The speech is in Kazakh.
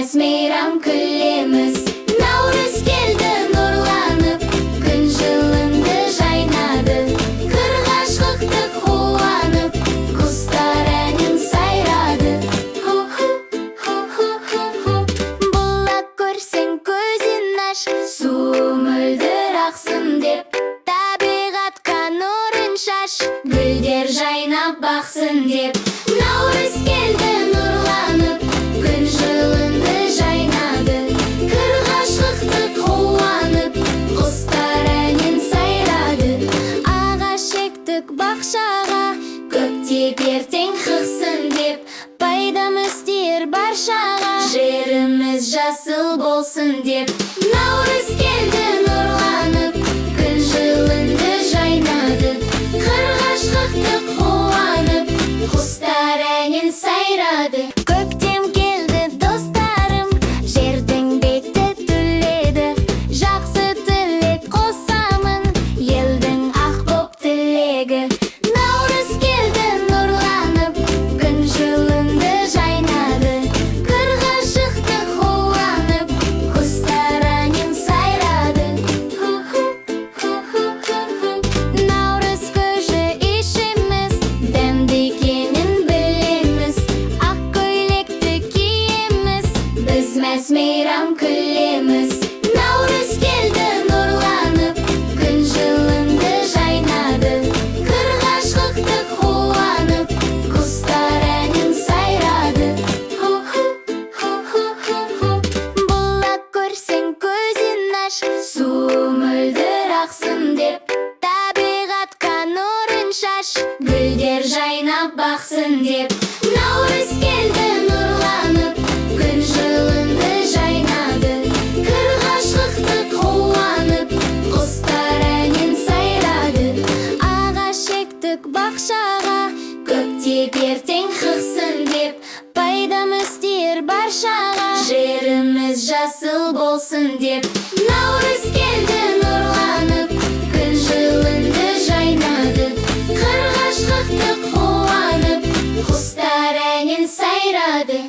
Үзмәс мейрам күлеміз, Наурыз келді нұрланып, күн жылынды жайнады, қырғашқықты қуанып, құстар әнін сайрады. Бұлақ көрсең көзін аш, су мөлдір ақсын деп, табиғатқа нұрын шаш, гүлдер жайнап бақсын деп. Наурыз келді нұрланып, күн жылынды жайнады, қырғашқықты қуанып, құстар әнін сайрады. Ағаш ектік бақшаға, көктеп ертең қықсын деп, пайдамыз тиер баршаға, жеріміз жасыл болсын деп. Наурыз келді нұрланып, күн жылынды жайнады, қырғашқықты қуанып, құстар әнін сайрады. Көктем келді достарым, жердің беті түледі, жақсы тілек қосамын, елдің ақ боп тілегі. Наурыз келді нұрланып, күн жылынды жайнады, қырғашықты қуанып, құстар әнін сайрады. Наурыз көжі ішіміз, дәмді екенін білеміз, ақ көйлекті киеміз, үзмәс мейрам күлеміз. Наурыз келді нұрланып, күн жылынды жайнады, қырғашқықты қуанып, құстар әнін сайрады. Бұлақ көрсең көзін аш, су мөлдір ақсын деп, табиғатқа нұрын шаш, гүлдер жайнап бақсын деп. Наурыз келді нұрланып, күн жылынды жайнады, қырғашқықты қуанып, құстар әнін сайрады. Ағаш ектік бақшаға, көктеп ертең қықсын деп, пайдамыз тиер баршаға, жеріміз жасыл болсын деп. Наурыз келді нұрланып, күн жылынды жайнады, қырғашқықты қуанып, құстар әнін сайрады.